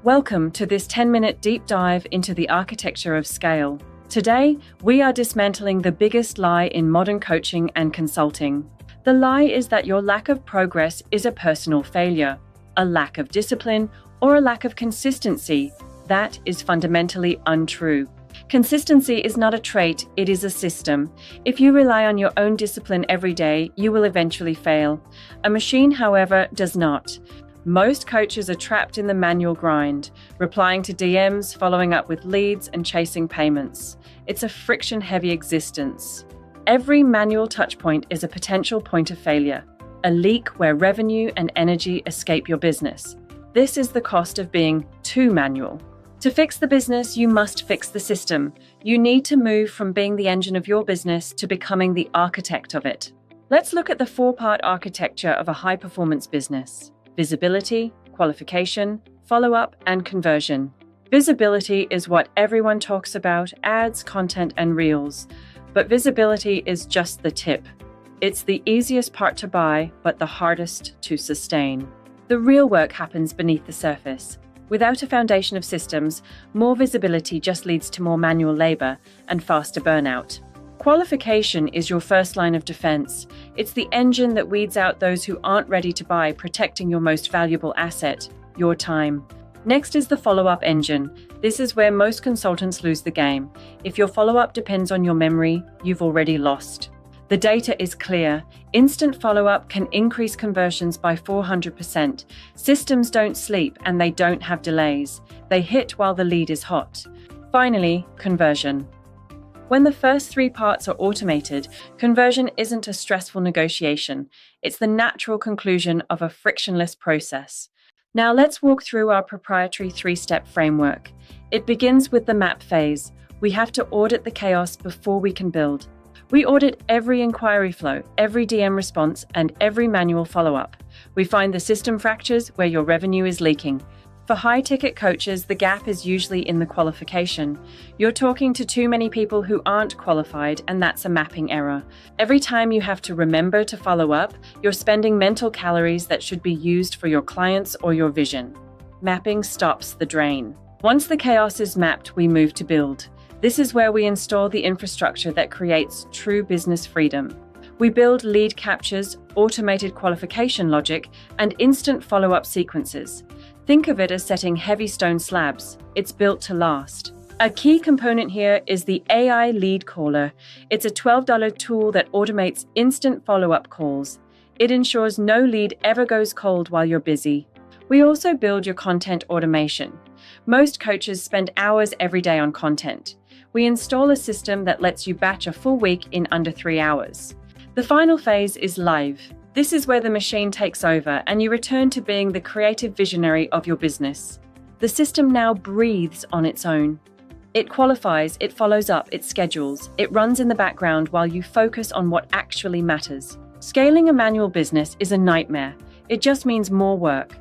Welcome to this 10-minute deep dive into the architecture of scale. Today, we are dismantling the biggest lie in modern coaching and consulting. The lie is that your lack of progress is a personal failure, a lack of discipline, or a lack of consistency. That is fundamentally untrue. Consistency is not a trait, it is a system. If you rely on your own discipline every day, you will eventually fail. A machine, however, does not. Most coaches are trapped in the manual grind, replying to DMs, following up with leads, and chasing payments. It's a friction-heavy existence. Every manual touchpoint is a potential point of failure, a leak where revenue and energy escape your business. This is the cost of being too manual. To fix the business, you must fix the system. You need to move from being the engine of your business to becoming the architect of it. Let's look at the four-part architecture of a high-performance business: visibility, qualification, follow-up, and conversion. Visibility is what everyone talks about: ads, content, and reels. But visibility is just the tip. It's the easiest part to buy, but the hardest to sustain. The real work happens beneath the surface. Without a foundation of systems, more visibility just leads to more manual labor and faster burnout. Qualification is your first line of defense. It's the engine that weeds out those who aren't ready to buy, protecting your most valuable asset, your time. Next is the follow-up engine. This is where most consultants lose the game. If your follow-up depends on your memory, you've already lost. The data is clear. Instant follow-up can increase conversions by 400%. Systems don't sleep and they don't have delays. They hit while the lead is hot. Finally, conversion. When the first three parts are automated, conversion isn't a stressful negotiation. It's the natural conclusion of a frictionless process. Now let's walk through our proprietary three-step framework. It begins with the map phase. We have to audit the chaos before we can build. We audit every inquiry flow, every DM response, and every manual follow-up. We find the system fractures where your revenue is leaking. For high-ticket coaches, the gap is usually in the qualification. You're talking to too many people who aren't qualified, and that's a mapping error. Every time you have to remember to follow up, you're spending mental calories that should be used for your clients or your vision. Mapping stops the drain. Once the chaos is mapped, we move to build. This is where we install the infrastructure that creates true business freedom. We build lead captures, automated qualification logic, and instant follow-up sequences. Think of it as setting heavy stone slabs. It's built to last. A key component here is the AI Lead Caller. It's a $12 tool that automates instant follow-up calls. It ensures no lead ever goes cold while you're busy. We also build your content automation. Most coaches spend hours every day on content. We install a system that lets you batch a full week in under 3 hours. The final phase is live. This is where the machine takes over and you return to being the creative visionary of your business. The system now breathes on its own. It qualifies, it follows up, it schedules, it runs in the background while you focus on what actually matters. Scaling a manual business is a nightmare. It just means more work.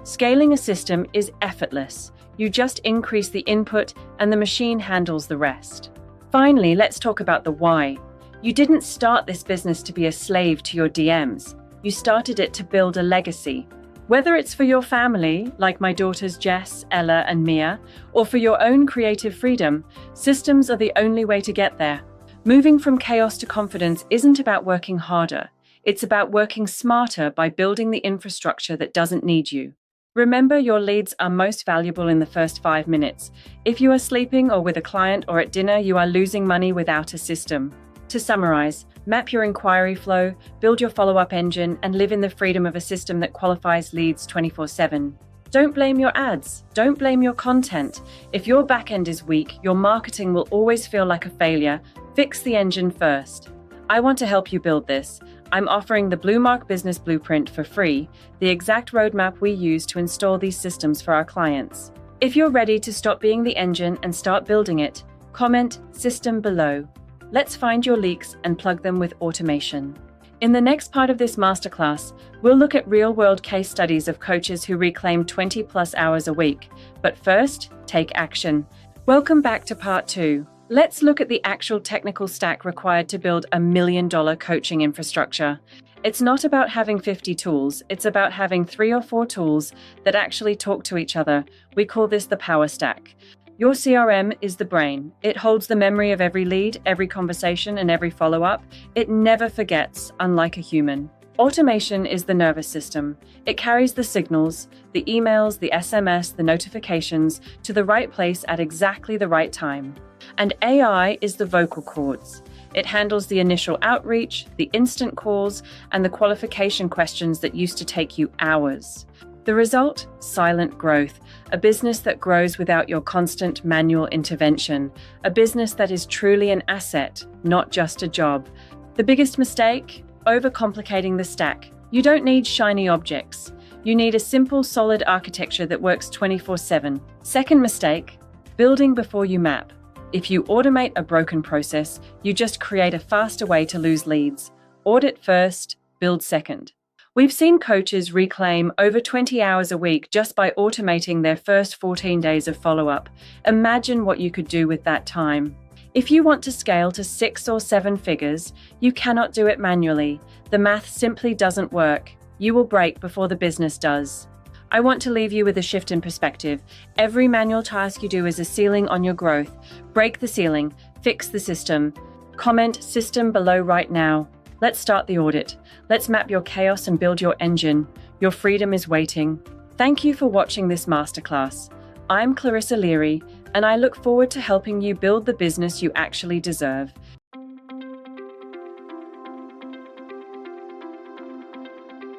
Scaling a system is effortless. You just increase the input and the machine handles the rest. Finally, let's talk about the why. You didn't start this business to be a slave to your DMs. You started it to build a legacy. Whether it's for your family, like my daughters Jess, Ella, and Mia, or for your own creative freedom, systems are the only way to get there. Moving from chaos to confidence isn't about working harder. It's about working smarter by building the infrastructure that doesn't need you. Remember, your leads are most valuable in the first 5 minutes. If you are sleeping or with a client or at dinner, you are losing money without a system. To summarize, map your inquiry flow, build your follow-up engine, and live in the freedom of a system that qualifies leads 24/7. Don't blame your ads. Don't blame your content. If your backend is weak, your marketing will always feel like a failure. Fix the engine first. I want to help you build this. I'm offering the Bluemark Business Blueprint for free, the exact roadmap we use to install these systems for our clients. If you're ready to stop being the engine and start building it, comment "system" below. Let's find your leaks and plug them with automation. In the next part of this masterclass, we'll look at real-world case studies of coaches who reclaim 20+ hours a week. But first, take action. Welcome back to part 2. Let's look at the actual technical stack required to build $1 million coaching infrastructure. It's not about having 50 tools, it's about having 3 or 4 tools that actually talk to each other. We call this the power stack. Your CRM is the brain. It holds the memory of every lead, every conversation, and every follow-up. It never forgets, unlike a human. Automation is the nervous system. It carries the signals, the emails, the SMS, the notifications to the right place at exactly the right time. And AI is the vocal cords. It handles the initial outreach, the instant calls, and the qualification questions that used to take you hours. The result? Silent growth. A business that grows without your constant manual intervention. A business that is truly an asset, not just a job. The biggest mistake? Overcomplicating the stack. You don't need shiny objects. You need a simple, solid architecture that works 24/7. Second mistake? Building before you map. If you automate a broken process, you just create a faster way to lose leads. Audit first, build second. We've seen coaches reclaim over 20 hours a week just by automating their first 14 days of follow-up. Imagine what you could do with that time. If you want to scale to 6 or 7 figures, you cannot do it manually. The math simply doesn't work. You will break before the business does. I want to leave you with a shift in perspective. Every manual task you do is a ceiling on your growth. Break the ceiling, fix the system. Comment system below right now. Let's start the audit. Let's map your chaos and build your engine. Your freedom is waiting. Thank you for watching this masterclass. I'm Clarissa Leary, and I look forward to helping you build the business you actually deserve.